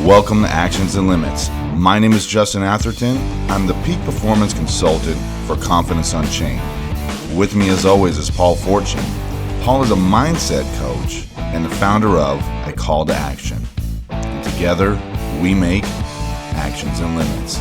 Welcome to Actions and Limits. My name is Justin Atherton. I'm the Peak Performance Consultant for Confidence Unchained. With me as always is Paul Fortune. Paul is a mindset coach and the founder of A Call to Action. And together, we make Actions and Limits.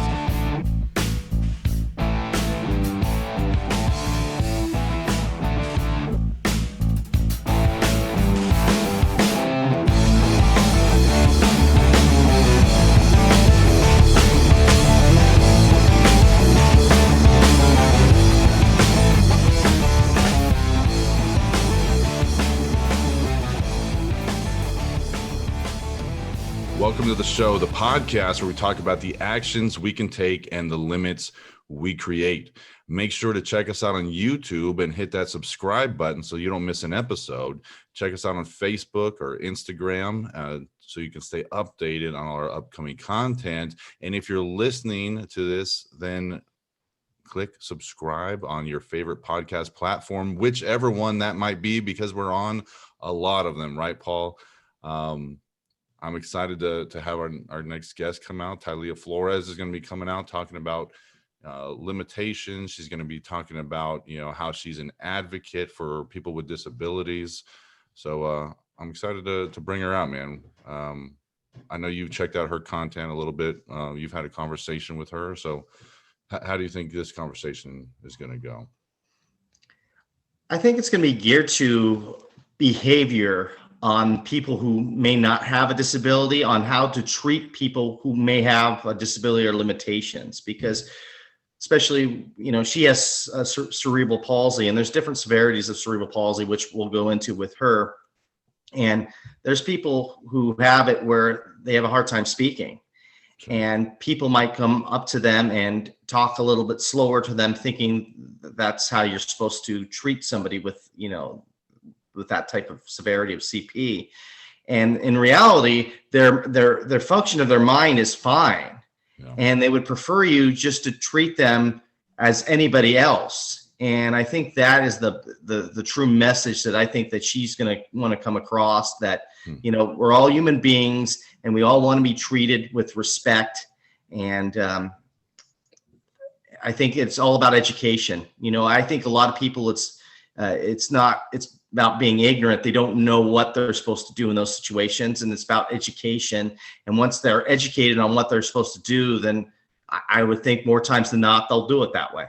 Welcome to the show, the podcast where we talk about the actions we can take and the limits we create. Make sure to check us out on YouTube and hit that subscribe button so you don't miss an episode. Check us out on Facebook or Instagram so you can stay updated on our upcoming content. And if you're listening to this, then click subscribe on your favorite podcast platform, whichever one that might be, because we're on a lot of them, right, Paul? I'm excited to have our next guest come out. Tylia Flores is going to be coming out talking about limitations. She's going to be talking about, how she's an advocate for people with disabilities. So I'm excited to bring her out, man. I know you've checked out her content a little bit. You've had a conversation with her. So how do you think this conversation is going to go? I think it's going to be geared to behavior on people who may not have a disability, on how to treat people who may have a disability or limitations, because especially, she has cerebral palsy, and there's different severities of cerebral palsy, which we'll go into with her. And there's people who have it where they have a hard time speaking, and people might come up to them and talk a little bit slower to them, thinking that's how you're supposed to treat somebody with, with that type of severity of CP. And in reality, their function of their mind is fine. Yeah. And they would prefer you just to treat them as anybody else. And I think that is the true message that I think that she's going to want to come across, that, we're all human beings and we all want to be treated with respect. And I think it's all about education. I think a lot of people, it's about being ignorant. They don't know what they're supposed to do in those situations, and it's about education. And once they're educated on what they're supposed to do, then I would think more times than not they'll do it that way.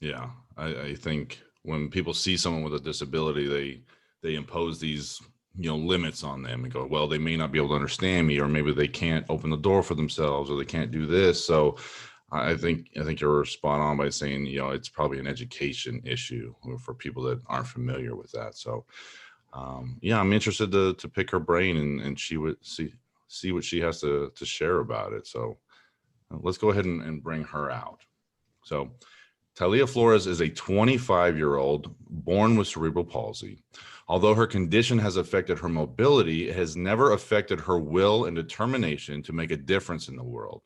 Yeah, I think when people see someone with a disability, they impose these limits on them and go, well, they may not be able to understand me, or maybe they can't open the door for themselves, or they can't do this. So I think you're spot on by saying, it's probably an education issue for people that aren't familiar with that. So, I'm interested to pick her brain and she would see what she has to share about it. So let's go ahead and bring her out. So Tylia Flores is a 25-year-old born with cerebral palsy. Although her condition has affected her mobility, it has never affected her will and determination to make a difference in the world.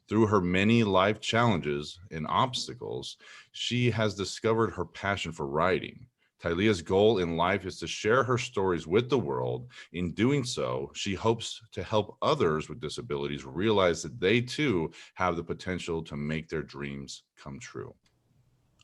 Through her many life challenges and obstacles, she has discovered her passion for writing. Tylia's goal in life is to share her stories with the world. In doing so, she hopes to help others with disabilities realize that they too have the potential to make their dreams come true.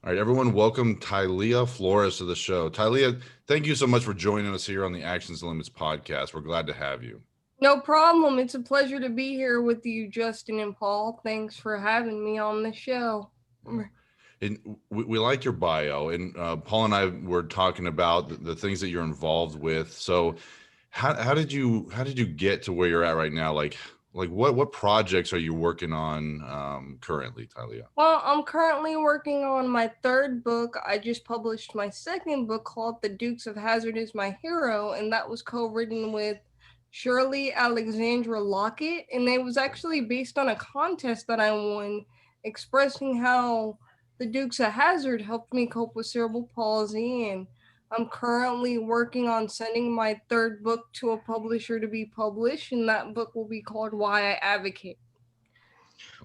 All right, everyone, welcome Tylia Flores to the show. Tylia, thank you so much for joining us here on the Actions and Limits podcast. We're glad to have you. No problem. It's a pleasure to be here with you, Justin and Paul. Thanks for having me on the show. And we like your bio, and Paul and I were talking about the things that you're involved with. So how did you get to where you're at right now? Like what projects are you working on currently, Tylia? Well, I'm currently working on my third book. I just published my second book called The Dukes of Hazzard is My Hero, and that was co-written with Shirley Alexandra Lockett, and it was actually based on a contest that I won, expressing how the Dukes of Hazzard helped me cope with cerebral palsy. And I'm currently working on sending my third book to a publisher to be published, and that book will be called Why I Advocate.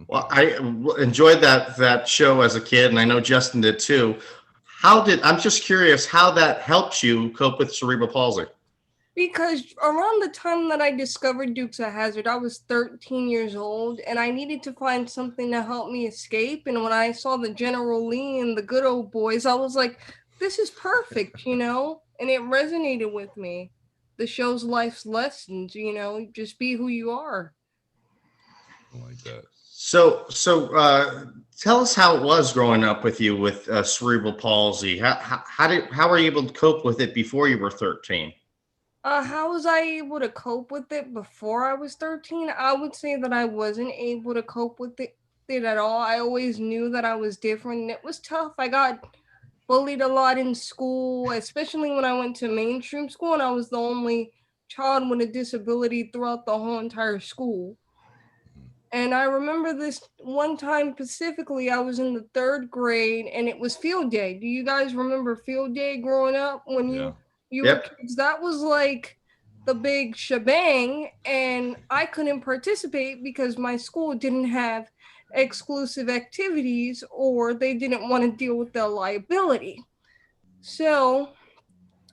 Well, I enjoyed that show as a kid, and I know Justin did too. I'm just curious how that helps you cope with cerebral palsy. Because around the time that I discovered Dukes of Hazzard, I was 13 years old, and I needed to find something to help me escape. And when I saw the General Lee and the Good Old Boys, I was like, this is perfect, you know? And it resonated with me. The show's life's lessons, you know, just be who you are. I like that. So tell us how it was growing up with you with cerebral palsy. How were you able to cope with it before you were 13? How was I able to cope with it before I was 13? I would say that I wasn't able to cope with it at all. I always knew that I was different, and it was tough. I got bullied a lot in school, especially when I went to mainstream school, and I was the only child with a disability throughout the whole entire school. And I remember this one time specifically, I was in the 3rd grade and it was field day. Do you guys remember field day growing up when Yeah. you were Yep. kids? That was like the big shebang, and I couldn't participate because my school didn't have exclusive activities, or they didn't want to deal with the liability. So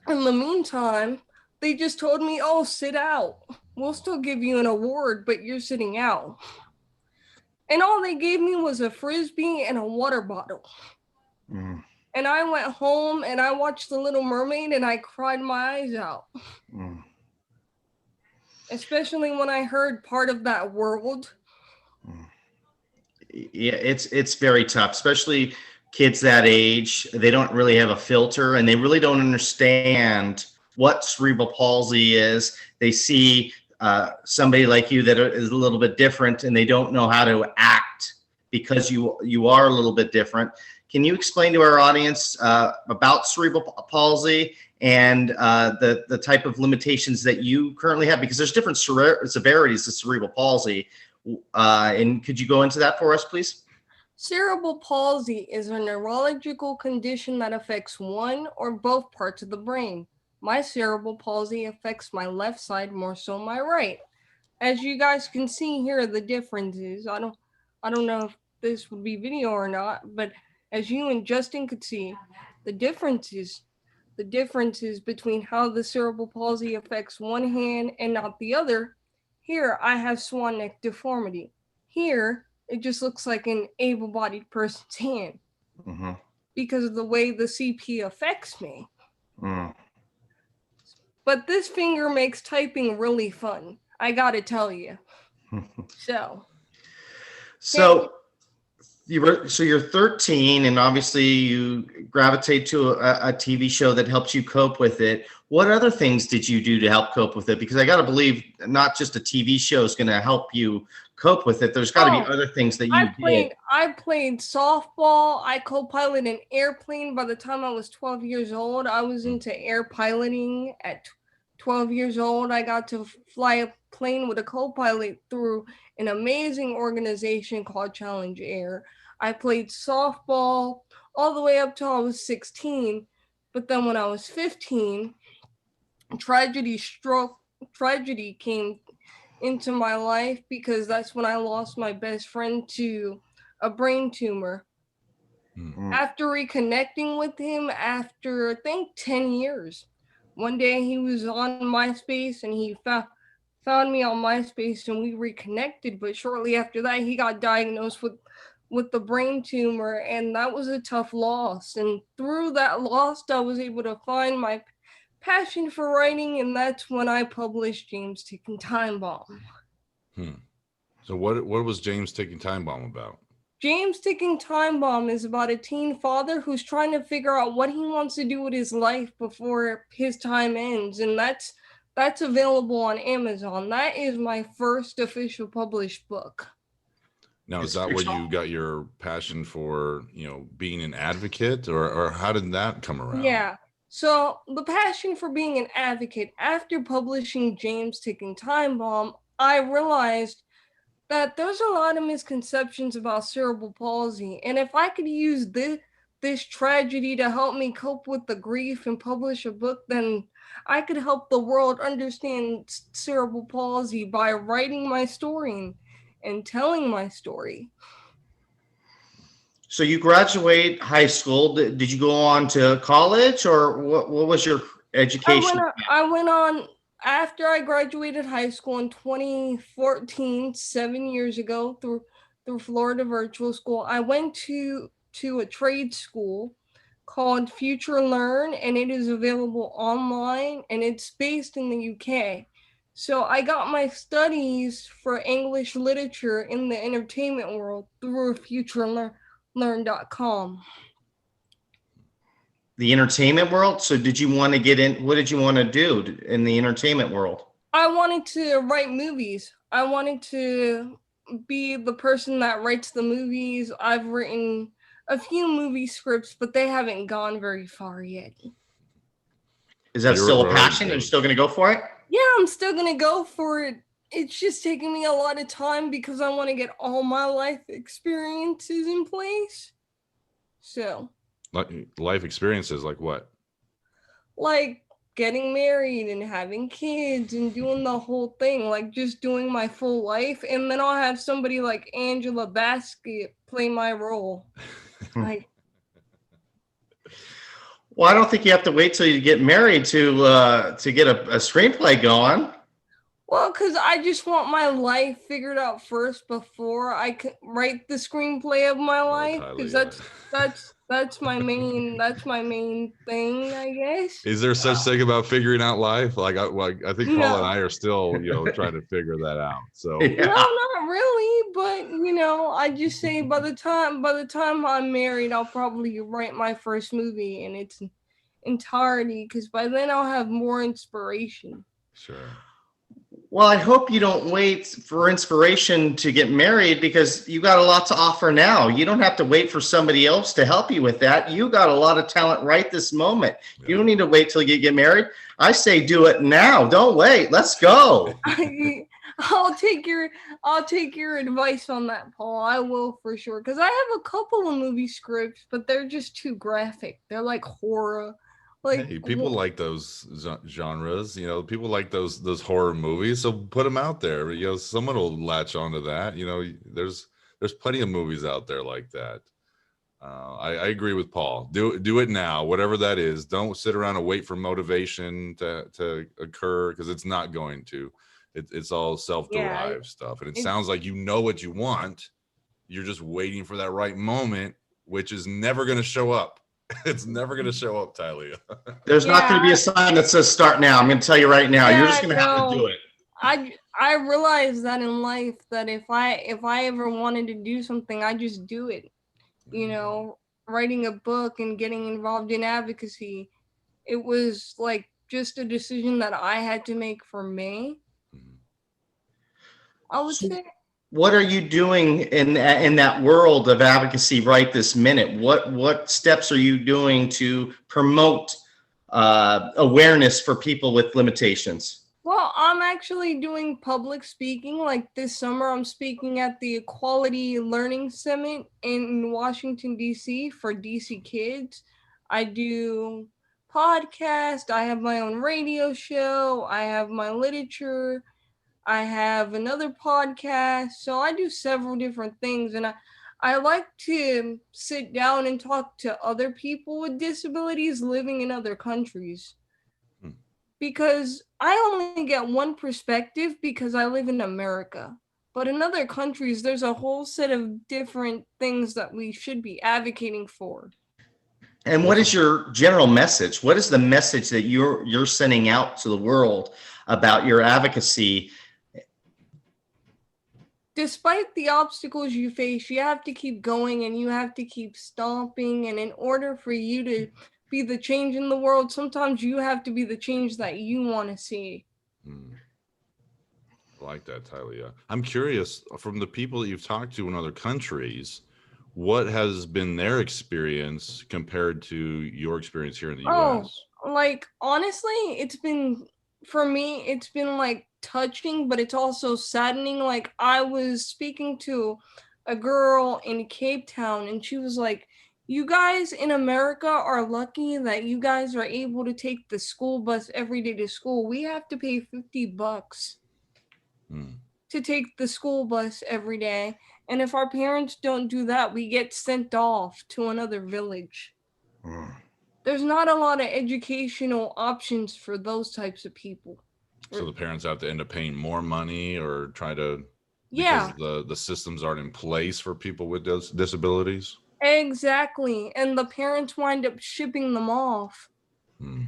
in the meantime, they just told me, oh, sit out. We'll still give you an award, but you're sitting out. And all they gave me was a Frisbee and a water bottle. Mm, And I went home and I watched The Little Mermaid and I cried my eyes out. mm. Especially when I heard Part of That World. Yeah, it's very tough, especially kids that age. They don't really have a filter, and they really don't understand what cerebral palsy is. They see somebody like you that is a little bit different, and they don't know how to act because you are a little bit different. Can you explain to our audience about cerebral palsy and the type of limitations that you currently have? Because there's different severities of cerebral palsy. And could you go into that for us, please? Cerebral palsy is a neurological condition that affects one or both parts of the brain. My cerebral palsy affects my left side more so my right. As you guys can see here, the differences. I don't know if this would be video or not, but as you and Justin could see, the differences between how the cerebral palsy affects one hand and not the other. Here, I have swan neck deformity. Here, it just looks like an able-bodied person's hand because of the way the CP affects me. But this finger makes typing really fun. I gotta tell you. So you're 13, and obviously you gravitate to a TV show that helps you cope with it. What other things did you do to help cope with it? Because I got to believe not just a TV show is going to help you cope with it. There's got to be other things that you did. I played softball. I co-piloted an airplane by the time I was 12 years old. I was into air piloting at 12 years old. I got to fly a plane with a co-pilot through an amazing organization called Challenge Air. I played softball all the way up till I was 16. But then when I was 15, tragedy came into my life, because that's when I lost my best friend to a brain tumor. After reconnecting with him after, I think, 10 years, one day he was on MySpace and he found me on MySpace and we reconnected. But shortly after that, he got diagnosed with the brain tumor, and that was a tough loss. And through that loss, I was able to find my passion for writing, and that's when I published James Ticking Time Bomb. So what was James Ticking Time Bomb about? James Ticking Time Bomb is about a teen father who's trying to figure out what he wants to do with his life before his time ends, and that's available on Amazon. That is my first official published book. Now, is that where you got your passion for, being an advocate, or how did that come around? Yeah. So the passion for being an advocate, after publishing James Ticking Time Bomb, I realized that there's a lot of misconceptions about cerebral palsy. And if I could use this tragedy to help me cope with the grief and publish a book, then I could help the world understand cerebral palsy by writing my story and telling my story. So you graduate high school. Did you go on to college, or what was your education? I went on after I graduated high school in 2014, 7 years ago, through Florida Virtual School, I went to a trade school called Future Learn, and it is available online, and it's based in the UK. So I got my studies for English literature in the entertainment world through futurelearn.com. The entertainment world. So did you want to get in? What did you want to do in the entertainment world? I wanted to write movies. I wanted to be the person that writes the movies. I've written a few movie scripts, but they haven't gone very far yet. Is that still a passion? Are you still going to go for it? Yeah, I'm still going to go for it. It's just taking me a lot of time because I want to get all my life experiences in place. So, life experiences like what? Like getting married and having kids and doing the whole thing, like just doing my full life. And then I'll have somebody like Angela Bassett play my role. Like, well, I don't think you have to wait till you get married to get a screenplay going. Well, because I just want my life figured out first before I can write the screenplay of my life. Because that's my main thing, I guess. Is there such thing about figuring out life? Like I think Paul and I are still, trying to figure that out. So Yeah. No, not really, but I just say by the time I'm married, I'll probably write my first movie in its entirety, because by then I'll have more inspiration. Sure. Well, I hope you don't wait for inspiration to get married, because you got a lot to offer now. You don't have to wait for somebody else to help you with that. You got a lot of talent right this moment. Yeah. You don't need to wait till you get married. I say do it now. Don't wait. Let's go. I'll take your advice on that, Paul. I will for sure, because I have a couple of movie scripts, but they're just too graphic. They're like horror. Like, hey, people like those genres, people like those horror movies. So put them out there. Someone will latch onto that. There's plenty of movies out there like that. I agree with Paul. Do it now, whatever that is. Don't sit around and wait for motivation to occur, because it's not going to. It's all self-derived stuff, and it sounds like you know what you want. You're just waiting for that right moment, which is never going to show up. It's never going to show up, Tylia. There's not going to be a sign that says start now. I'm going to tell you right now. You're just going to have to do it. I realize that in life, that if I ever wanted to do something, I just do it. Writing a book and getting involved in advocacy, it was like just a decision that I had to make for me. I would say. What are you doing in that world of advocacy right this minute? What steps are you doing to promote awareness for people with limitations? Well, I'm actually doing public speaking. Like this summer, I'm speaking at the Equality Learning Summit in Washington, D.C. for DC kids. I do podcasts. I have my own radio show. I have my literature. I have another podcast. So I do several different things. And I like to sit down and talk to other people with disabilities living in other countries. Because I only get one perspective because I live in America. But in other countries, there's a whole set of different things that we should be advocating for. And what is your general message? What is the message that you're sending out to the world about your advocacy? Despite the obstacles you face, you have to keep going and you have to keep stomping. And in order for you to be the change in the world, sometimes you have to be the change that you want to see. I like that, Tylia. I'm curious, from the people that you've talked to in other countries, what has been their experience compared to your experience here in the U.S.? Like, honestly, for me, it's been like touching, but it's also saddening. Like, I was speaking to a girl in Cape Town, and she was like, you guys in America are lucky that you guys are able to take the school bus every day to school. We have to pay $50 to take the school bus every day. And if our parents don't do that, we get sent off to another village. There's not a lot of educational options for those types of people. So the parents have to end up paying more money or try to, Yeah, because the systems aren't in place for people with disabilities. exactly. And the parents wind up shipping them off. Hmm.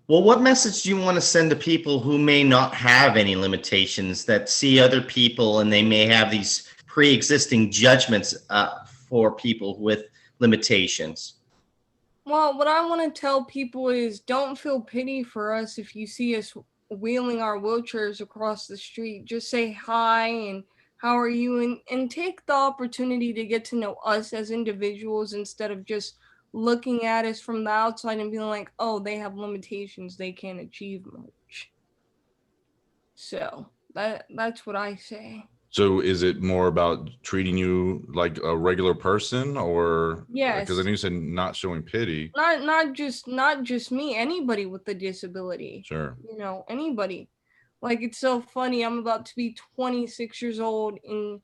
Well, what message do you want to send to people who may not have any limitations, that see other people and they may have these pre-existing judgments for people with limitations? Well, what I want to tell people is don't feel pity for us if you see us wheeling our wheelchairs across the street. Just say hi and how are you, and take the opportunity to get to know us as individuals instead of just looking at us from the outside and being like, oh, they have limitations, they can't achieve much. So that's what I say. So is it more about treating you like a regular person, or because I Yes. know you said not showing pity? Not just me, anybody with a disability. Sure. Anybody. Like, it's so funny. I'm about to be 26 years old in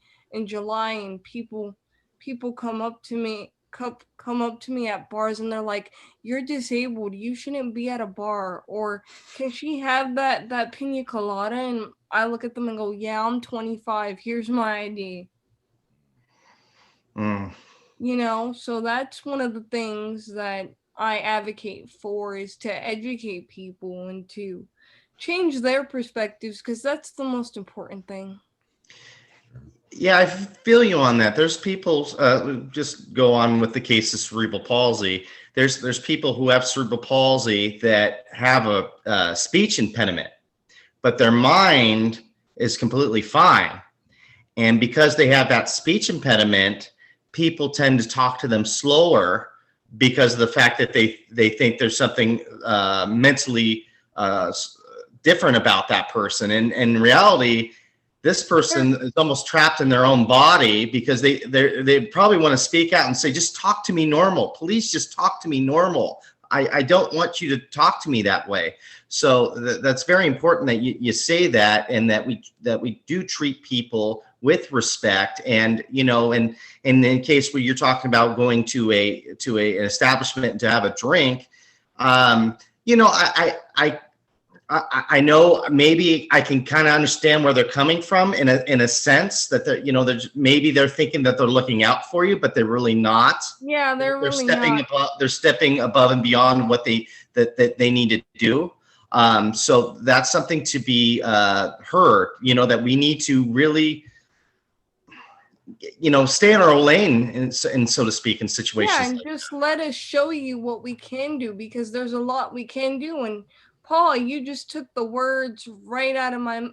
July, and people come up to me at bars, and they're like, "You're disabled. You shouldn't be at a bar." Or, "Can she have that pina colada?" And I look at them and go, "Yeah, I'm 25. Here's my ID." Mm. So that's one of the things that I advocate for, is to educate people and to change their perspectives, because that's the most important thing. Yeah, I feel you on that. There's people, just go on with the case of cerebral palsy. There's people who have cerebral palsy that have a speech impediment, but their mind is completely fine. And because they have that speech impediment, people tend to talk to them slower because of the fact that they think there's something mentally different about that person. And in reality, this person is almost trapped in their own body, because they probably want to speak out and say, just talk to me normal. Please just talk to me normal. I don't want you to talk to me that way. So that's very important that you say that, and that we do treat people with respect. And and in the case where you're talking about going to an establishment to have a drink, I know maybe I can kind of understand where they're coming from, in a sense that they're thinking that they're looking out for you, but they're really not. Yeah, they're really stepping not. above. They're stepping above and beyond what they need to do. So that's something to be heard. That we need to really, stay in our own lane, and so to speak, in Yeah, situations. and just let us show you what we can do, because there's a lot we can do. And Paul, you just took the words right out of my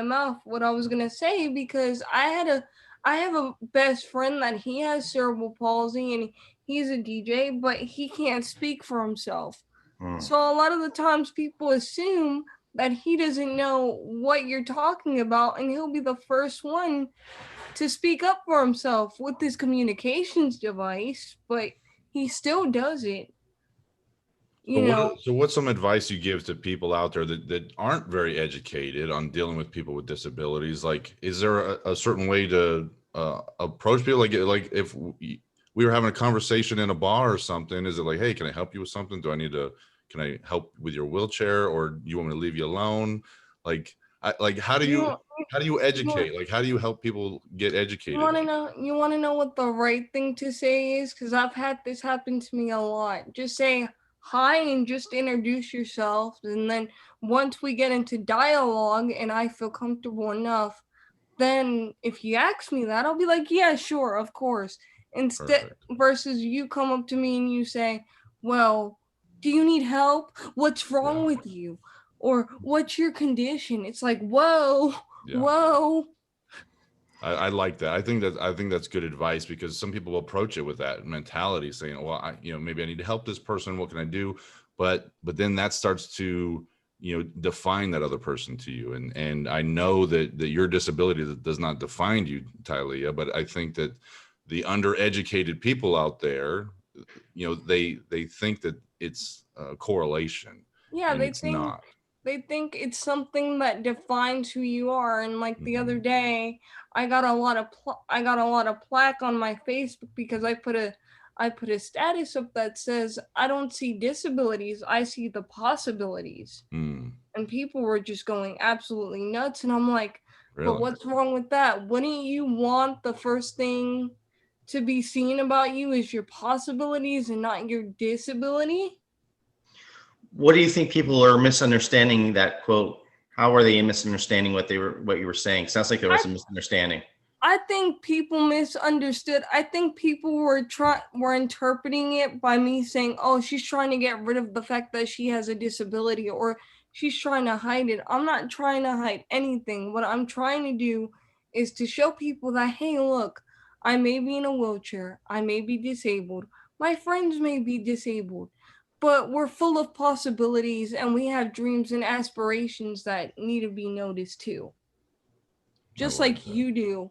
mouth, what I was gonna say, because I have a best friend that he has cerebral palsy, and he's a DJ, but he can't speak for himself. So a lot of the times people assume that he doesn't know what you're talking about, and he'll be the first one to speak up for himself with his communications device, but he still does it. So You know, what's some advice you give to people out there that aren't very educated on dealing with people with disabilities? Like, is there a certain way to approach people? Like if we were having a conversation in a bar or something, is it like, hey, can I help you with something? Can I help with your wheelchair, or do you want me to leave you alone? Like, how do you you you want educate? Like, how do you help people get educated? you want to know what the right thing to say is, cuz I've had this happen to me a lot. Just say hi and just introduce yourself, and then once we get into dialogue and I feel comfortable enough, then if you ask me that, I'll be like, yeah, sure, of course. Instead, Perfect. versus you come up to me and you say, well, do you need help? What's wrong Yeah. with you? Or what's your condition? It's like, whoa, Yeah. whoa. I like that. I think that's good advice, because some people approach it with that mentality, saying, "Well, maybe I need to help this person. What can I do?" But then that starts to define that other person to you. And I know that your disability does not define you, Tylia, but I think that the undereducated people out there, they think that it's a correlation, Yeah, and it's not. they think it's something that defines who you are. And like the other Mhm. day, I got a lot of plaque on my Facebook because I put I put a status up that says, I don't see disabilities, I see the possibilities. Mm, And people were just going absolutely nuts. And I'm like, but really? what's wrong with that? Wouldn't you want the first thing to be seen about you is your possibilities and not your disability? What do you think people are misunderstanding that quote? How are they misunderstanding what you were saying? Sounds like there was a misunderstanding. I think people misunderstood. I think people were interpreting it by me saying, "Oh, she's trying to get rid of the fact that she has a disability, or she's trying to hide it." I'm not trying to hide anything. What I'm trying to do is to show people that, hey, look, I may be in a wheelchair, I may be disabled, my friends may be disabled, but we're full of possibilities and we have dreams and aspirations that need to be noticed too, I just like like that. you do.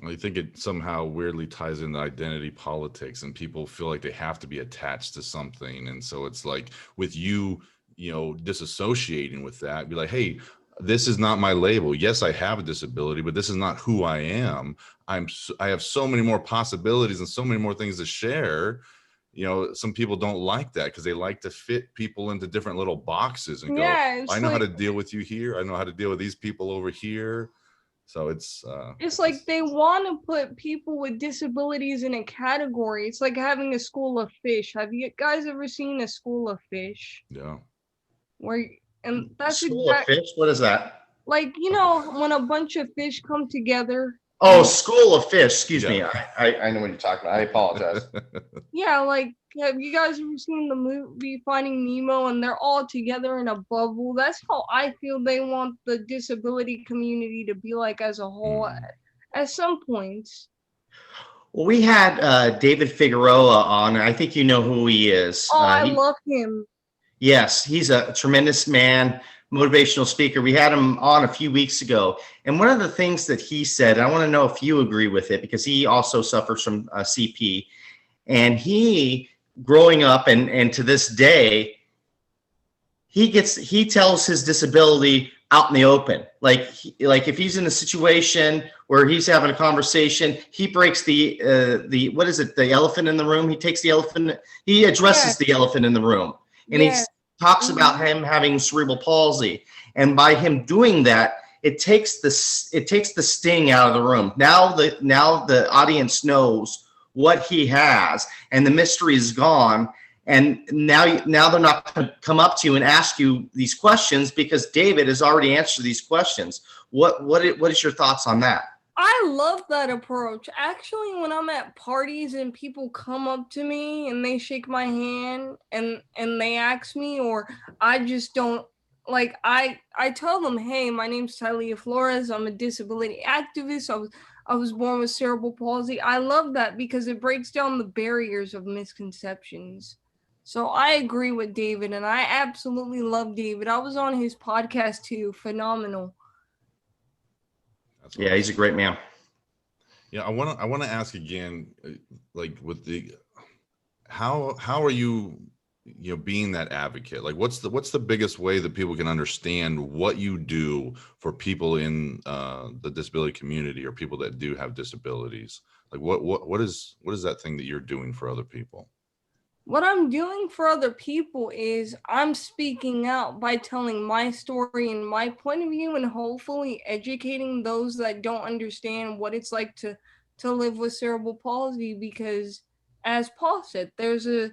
I think it somehow weirdly ties into identity politics, and people feel like they have to be attached to something. And so it's like with you, disassociating with that, be like, hey, this is not my label. Yes, I have a disability, but this is not who I am. I have so many more possibilities and so many more things to share. Some people don't like that because they like to fit people into different little boxes and go, Yeah, I know how to deal with you here. I know how to deal with these people over here. So it's like they want to put people with disabilities in a category. It's like having a school of fish. Have you guys ever seen a school of fish? yeah. Where and that's School of exact Fish? What is that? like when a bunch of fish come together Oh, and School of Fish. Excuse Yeah. me. I know what you're talking about. I apologize. yeah, like have you guys ever seen the movie Finding Nemo and they're all together in a bubble? That's how I feel they want the disability community to be like as a whole at some points. Well, we had David Figueroa on. I think you know who he is. Oh, I love him. Yes, he's a tremendous man, motivational speaker. We had him on a few weeks ago. And one of the things that he said, I want to know if you agree with it, because he also suffers from CP. And he, growing up and to this day, he tells his disability out in the open. Like if he's in a situation where he's having a conversation, he breaks the what is it, the elephant in the room. He takes the elephant, he addresses the elephant in the room, and he talks about him having cerebral palsy. And by him doing that, it takes the sting out of the room. Now the audience knows what he has, and the mystery is gone. And now they're not going to come up to you and ask you these questions because David has already answered these questions. What is your thoughts on that? I love that approach. Actually, when I'm at parties and people come up to me and they shake my hand and they ask me, or I just don't like I tell them, hey, my name's Tylia Flores. I'm a disability activist. I was born with cerebral palsy. I love that because it breaks down the barriers of misconceptions. So I agree with David, and I absolutely love David. I was on his podcast too. Phenomenal. That's Yeah, he's a great man. Yeah, I want to ask again, like with the how are you being that advocate? Like what's the biggest way that people can understand what you do for people in the disability community or people that do have disabilities? Like what is that thing that you're doing for other people? What I'm doing for other people is I'm speaking out by telling my story and my point of view and hopefully educating those that don't understand what it's like to live with cerebral palsy, because as Paul said, there's a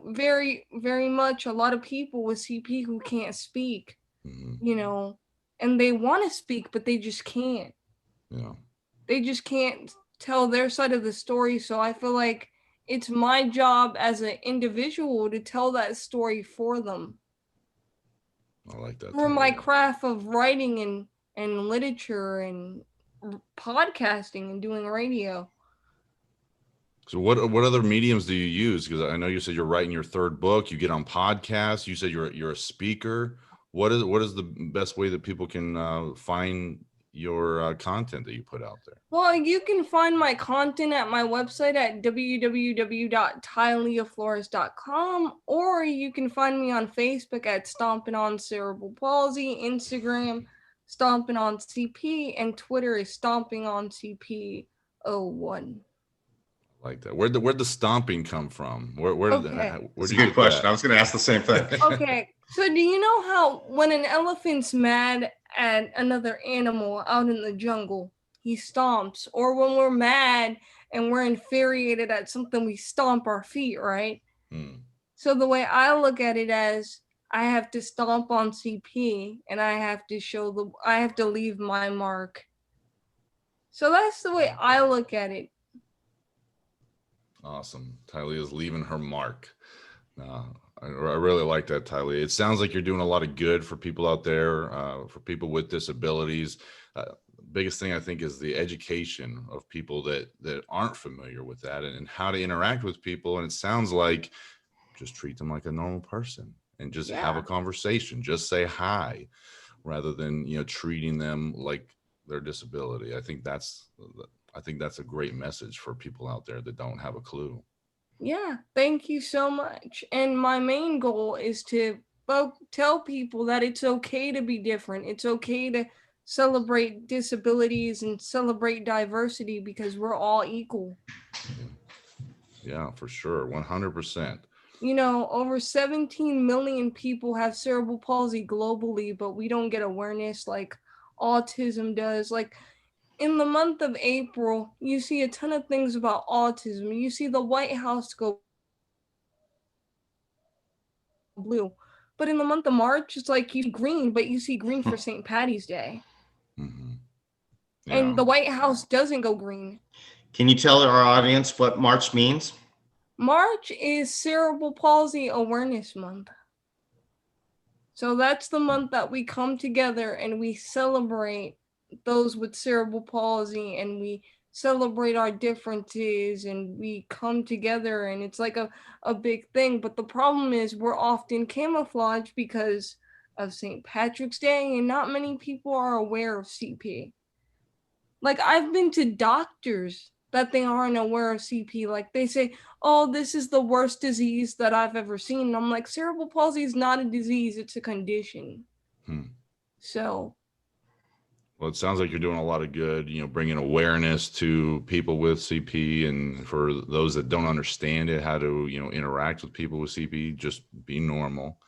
very, very much a lot of people with CP who can't speak, and they want to speak, but they just can't. Yeah. They just can't tell their side of the story. So I feel like it's my job as an individual to tell that story for them. I like that. For my craft of writing and literature and podcasting and doing radio. So what other mediums do you use? Because I know you said you're writing your third book. You get on podcasts. You said you're a speaker. What is the best way that people can find your content that you put out there? Well, you can find my content at my website at www.tyliaflores.com, or you can find me on Facebook at Stomping on Cerebral Palsy, Instagram Stomping on CP, and Twitter is Stomping on CP01. Like that. Where'd the stomping come from? Where Okay. where That's did a you good get question. that? I was going to ask the same thing. Okay, so do you know how when an elephant's mad at another animal out in the jungle, he stomps? Or when we're mad and we're infuriated at something, we stomp our feet, right? Hmm. So the way I look at it as I have to stomp on CP and I have to leave my mark. So that's the way I look at it. Awesome. Tylia is leaving her mark. I really like that, Tylia. It sounds like you're doing a lot of good for people out there, for people with disabilities. Biggest thing I think is the education of people that aren't familiar with that and how to interact with people. And it sounds like just treat them like a normal person and just have a Yeah. conversation. Just say hi, rather than treating them like their disability. I think that's a great message for people out there that don't have a clue. Yeah, thank you so much. And my main goal is to tell people that it's okay to be different. It's okay to celebrate disabilities and celebrate diversity because we're all equal. Yeah, for sure. 100%. Over 17 million people have cerebral palsy globally, but we don't get awareness like autism does. Like in the month of April, you see a ton of things about autism. You see the White House go blue. But in the month of March, it's like you see green, but you see green for St. Patty's Day. Mm-hmm. Yeah. And the White House doesn't go green. Can you tell our audience what March means? March is Cerebral Palsy Awareness Month. So that's the month that we come together and we celebrate those with cerebral palsy and we celebrate our differences and we come together and it's like a big thing. But the problem is we're often camouflaged because of St. Patrick's Day and not many people are aware of CP. Like I've been to doctors that they aren't aware of CP. Like they say, oh, this is the worst disease that I've ever seen. And I'm like, cerebral palsy is not a disease, it's a condition. So. Well, it sounds like you're doing a lot of good, bringing awareness to people with CP, and for those that don't understand it, how to, interact with people with CP, just be normal.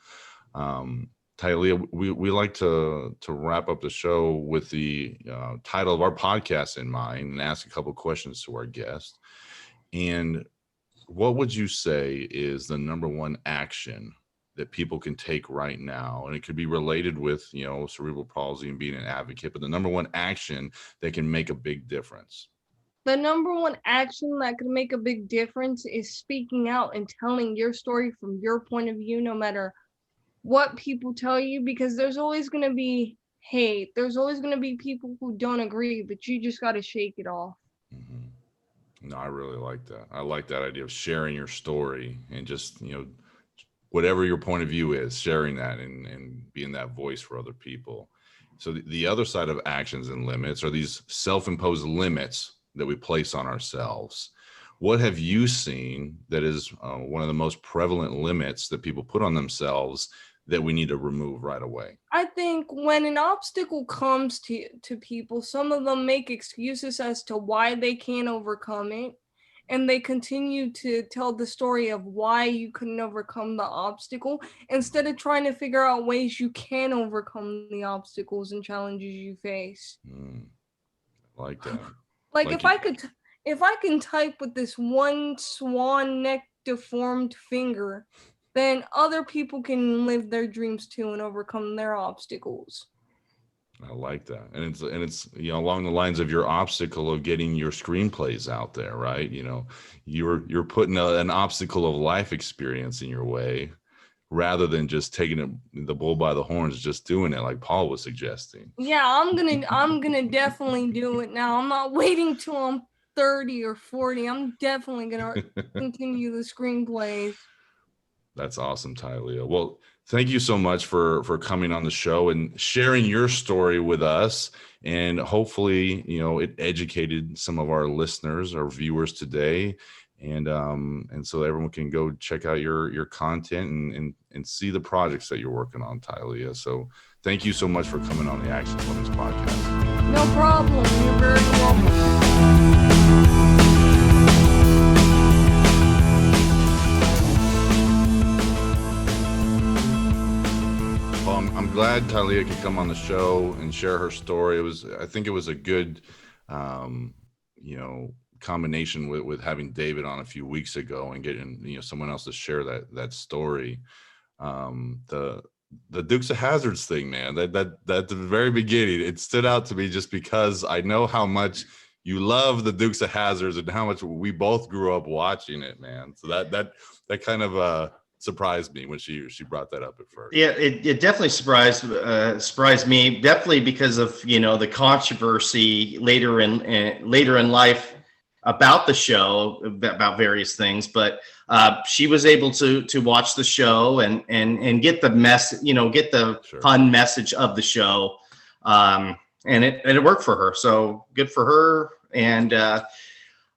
Tylia, we like to wrap up the show with the title of our podcast in mind and ask a couple of questions to our guest. And what would you say is the number one action that people can take right now? And it could be related with, cerebral palsy and being an advocate, but the number one action that can make a big difference. The number one action that can make a big difference is speaking out and telling your story from your point of view, no matter what people tell you, because there's always going to be hate. There's always going to be people who don't agree, but you just got to shake it off. Mm-hmm. No, I really like that. I like that idea of sharing your story and just, whatever your point of view is, sharing that and being that voice for other people. So the other side of actions and limits are these self-imposed limits that we place on ourselves. What have you seen that is one of the most prevalent limits that people put on themselves that we need to remove right away? I think when an obstacle comes to people, some of them make excuses as to why they can't overcome it. And they continue to tell the story of why you couldn't overcome the obstacle instead of trying to figure out ways you can overcome the obstacles and challenges you face. I like that. Like if I can type with this one swan neck deformed finger, then other people can live their dreams too and overcome their obstacles. I like that. And it's along the lines of your obstacle of getting your screenplays out there, right? You're putting an obstacle of life experience in your way rather than just taking the bull by the horns, just doing it like Paul was suggesting. Yeah, I'm gonna definitely do it now. I'm not waiting till I'm 30 or 40. I'm definitely gonna continue the screenplays. That's awesome, Tylia. Well, thank you so much for coming on the show and sharing your story with us. And hopefully, it educated some of our listeners, our viewers today. And so everyone can go check out your content and see the projects that you're working on, Tylia. So thank you so much for coming on the Action Women's podcast. No problem. You're very welcome. glad Tylia could come on the show and share her story. I think it was a good, combination with having David on a few weeks ago and getting, someone else to share that story. The Dukes of Hazzards thing, man, that at the very beginning, it stood out to me just because I know how much you love the Dukes of Hazzards and how much we both grew up watching it, man. So that kind of surprised me when she brought that up at first. Yeah, it definitely surprised me, definitely because of the controversy later in life about the show, about various things. But she was able to watch the show and get the get the Sure. fun message of the show, and it worked for her. So good for her. And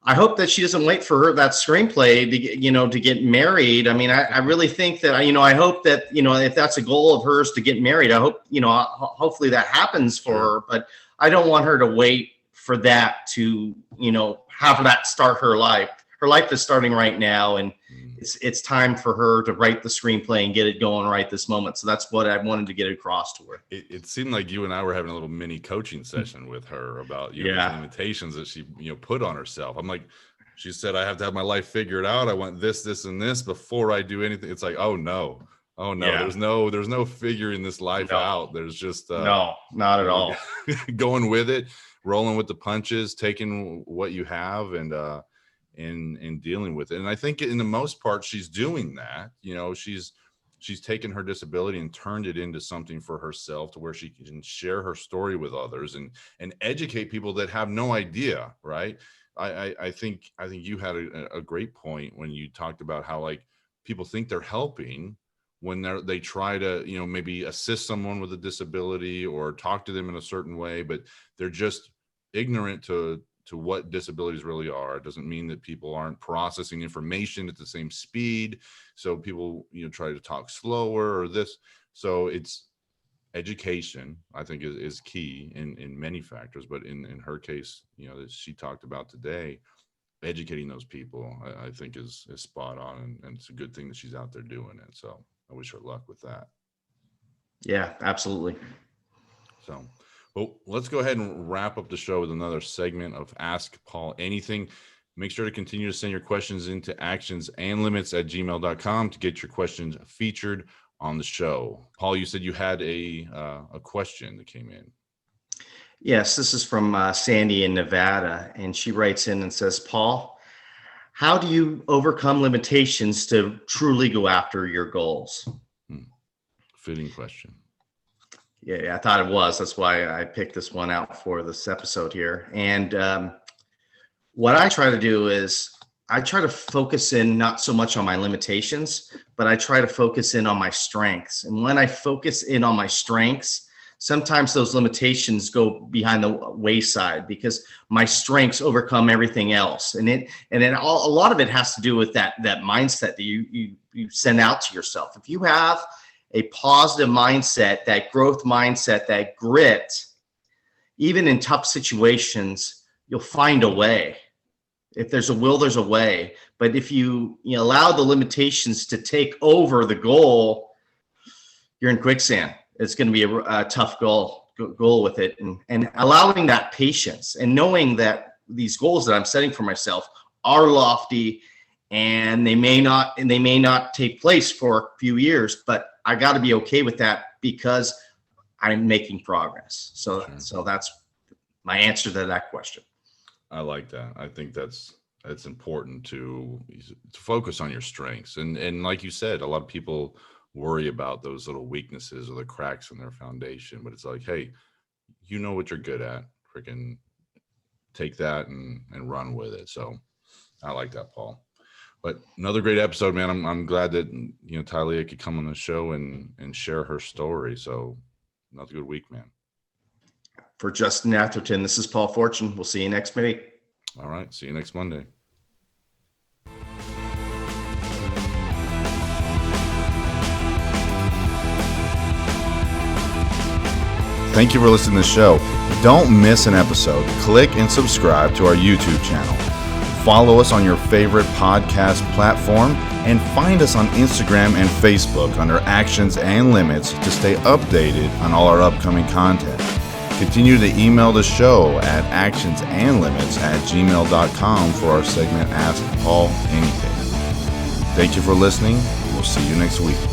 I hope that she doesn't wait for that screenplay to get married. I mean, I really think that I hope that if that's a goal of hers to get married, I hope hopefully that happens for her. But I don't want her to wait for that to have that start her life. Her life is starting right now, and it's time for her to write the screenplay and get it going right this moment. So that's what I wanted to get across to her. It seemed like you and I were having a little mini coaching session with her about the limitations that she put on herself. I'm like, she said, I have to have my life figured out. I want this, and this before I do anything. It's like, oh no. Yeah. There's no figuring this life out. There's just no, not at all. Going with it, rolling with the punches, taking what you have and dealing with it. And I think in the most part, she's doing that. She's taken her disability and turned it into something for herself to where she can share her story with others and educate people that have no idea. Right. I think you had a great point when you talked about how like people think they're helping when they try to, maybe assist someone with a disability or talk to them in a certain way, but they're just ignorant to what disabilities really are. It doesn't mean that people aren't processing information at the same speed. So people, try to talk slower or this. So it's education, I think is key in many factors, but in her case, that she talked about today, educating those people, I think is spot on. And it's a good thing that she's out there doing it. So I wish her luck with that. Yeah, absolutely. So, well, let's go ahead and wrap up the show with another segment of Ask Paul Anything. Make sure to continue to send your questions into actionsandlimits@gmail.com to get your questions featured on the show. Paul, you said you had a question that came in. Yes, this is from Sandy in Nevada, and she writes in and says, Paul, how do you overcome limitations to truly go after your goals? Fitting question. Yeah, I thought it was. That's why I picked this one out for this episode here. And what I try to do is I try to focus in not so much on my limitations, but I try to focus in on my strengths. And when I focus in on my strengths, sometimes those limitations go behind the wayside because my strengths overcome everything else. And a lot of it has to do with that mindset that you send out to yourself. If you have a positive mindset, that growth mindset, that grit, even in tough situations, you'll find a way. If there's a will, there's a way. But if you allow the limitations to take over the goal, you're in quicksand. It's going to be a tough goal with it, and allowing that patience and knowing that these goals that I'm setting for myself are lofty and they may not take place for a few years, but I got to be okay with that because I'm making progress. So that's my answer to that question. I like that. I think it's important to focus on your strengths. And like you said, a lot of people worry about those little weaknesses or the cracks in their foundation, but it's like, hey, you know what you're good at, freaking take that and run with it. So I like that, Paul. But another great episode, man. I'm glad that Tylia could come on the show and share her story. So another good week, man. For Justin Atherton, this is Paul Fortune. We'll see you next week. All right. See you next Monday. Thank you for listening to the show. Don't miss an episode. Click and subscribe to our YouTube channel. Follow us on your favorite podcast platform and find us on Instagram and Facebook under Actions and Limits to stay updated on all our upcoming content. Continue to email the show at actionsandlimits@gmail.com for our segment Ask Paul Anything. Thank you for listening. We'll see you next week.